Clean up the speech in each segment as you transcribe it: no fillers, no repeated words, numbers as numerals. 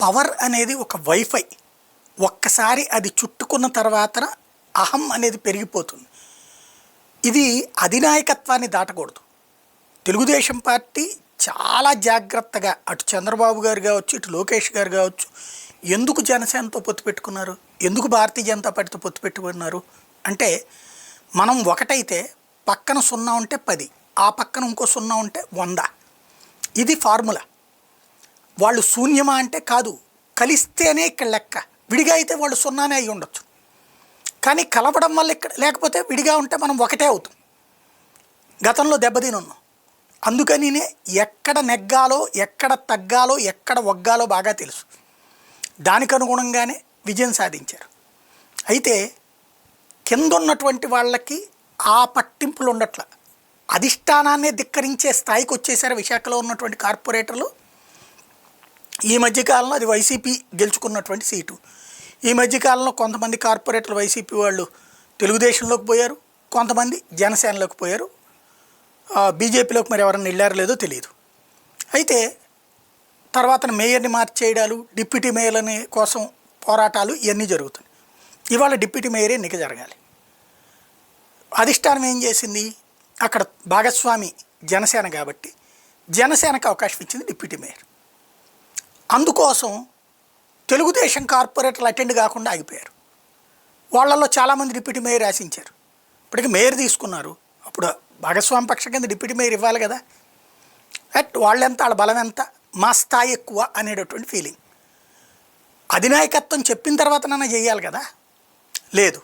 Power అనేది ఒక wifi. ఒక్కసారి అది చుట్టుకున్న తర్వాత అహం అనేది పెరిగిపోతుంది. ఇది అధినాయకత్వాన్ని దాటకూడదు. తెలుగుదేశం పార్టీ చాలా జాగ్రత్తగా అటు చంద్రబాబు గారు కావచ్చు, ఇటు లోకేష్ గారు కావచ్చు, ఎందుకు జనసేనతో పొత్తు పెట్టుకున్నారు, ఎందుకు భారతీయ జనతా పార్టీతో పొత్తు పెట్టుకున్నారు అంటే, మనం ఒకటైతే పక్కన 0 ఉంటే 10, ఆ పక్కన ఇంకో 0 ఉంటే 100. ఇది ఫార్ములా. వాళ్ళు శూన్యమా అంటే కాదు, కలిస్తేనే ఇక్కడ లెక్క. విడిగా అయితే వాళ్ళు 0నే అయి ఉండొచ్చు, కానీ కలపడం వల్ల ఇక్కడ, లేకపోతే విడిగా ఉంటే మనం ఒకటే అవుతాం. గతంలో దెబ్బతిని ఉన్నాం. అందుకనినే ఎక్కడ నెగ్గాలో, ఎక్కడ తగ్గాలో, ఎక్కడ ఒగ్గాలో బాగా తెలుసు. దానికి అనుగుణంగానే విజయం సాధించారు. అయితే కింద ఉన్నటువంటి వాళ్ళకి ఆ పట్టింపులు ఉండట్ల. అధిష్టానాన్నే ధిక్కరించే స్థాయికి వచ్చేసారు విశాఖలో ఉన్నటువంటి కార్పొరేటర్లు. ఈ మధ్యకాలంలో అది వైసీపీ గెలుచుకున్నటువంటి సీటు. ఈ మధ్యకాలంలో కొంతమంది కార్పొరేటర్లు వైసీపీ వాళ్ళు తెలుగుదేశంలోకి పోయారు, కొంతమంది జనసేనలోకి పోయారు, బీజేపీలోకి మరి ఎవరైనా వెళ్ళారో లేదో తెలియదు. అయితే తర్వాత మేయర్ని మార్చేయడాలు, డిప్యూటీ మేయర్లని కోసం పోరాటాలు ఇవన్నీ జరుగుతున్నాయి. ఇవాళ డిప్యూటీ మేయరే ఎన్నిక జరగాలి. అధిష్టానం ఏం చేసింది, అక్కడ భాగస్వామి జనసేన కాబట్టి జనసేనకు అవకాశం ఇచ్చింది డిప్యూటీ మేయర్. అందుకోసం తెలుగుదేశం కార్పొరేటర్లు అటెండ్ కాకుండా ఆగిపోయారు. వాళ్ళల్లో చాలామంది డిప్యూటీ మేయర్ ఆశించారు. ఇప్పటికీ మేయర్ తీసుకున్నారు, అప్పుడు భాగస్వామి పక్షం కింద డిప్యూటీ మేయర్ ఇవ్వాలి కదా. వాళ్ళెంత, వాళ్ళ బలం ఎంత, మా స్థాయి ఎక్కువ అనేటటువంటి ఫీలింగ్. అధినాయకత్వం చెప్పిన తర్వాతనైనా చేయాలి కదా, లేదు.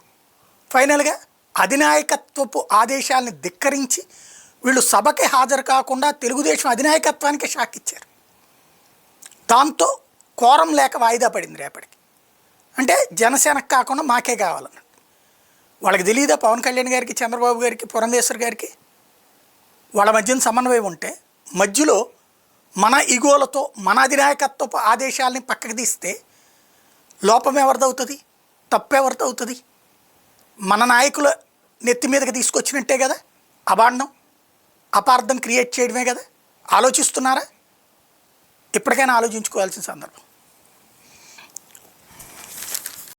ఫైనల్గా అధినాయకత్వపు ఆదేశాలని ధిక్కరించి వీళ్ళు సభకి హాజరు కాకుండా తెలుగుదేశం అధినాయకత్వానికి షాక్ ఇచ్చారు. దాంతో కోరం లేక వాయిదా పడింది రేపటికి. అంటే జనసేనకు కాకుండా మాకే కావాలన్నట్టు. వాళ్ళకి తెలియదా పవన్ కళ్యాణ్ గారికి, చంద్రబాబు గారికి, పురంధేశ్వర్ గారికి వాళ్ళ మధ్యన సమన్వయం ఉంటే, మధ్యలో మన ఇగోలతో మన అధినాయకత్వపు ఆదేశాలని పక్కకు తీస్తే లోపం ఎవరిదవుతుంది, తప్పెవరిదవుతుంది? మన నాయకుల నెత్తి మీదకి తీసుకొచ్చినట్టే కదా, అభాండం అపార్థం క్రియేట్ చేయడమే కదా. ఆలోచిస్తున్నారా? ఇప్పటికైనా ఆలోచించుకోవాల్సిన సందర్భం.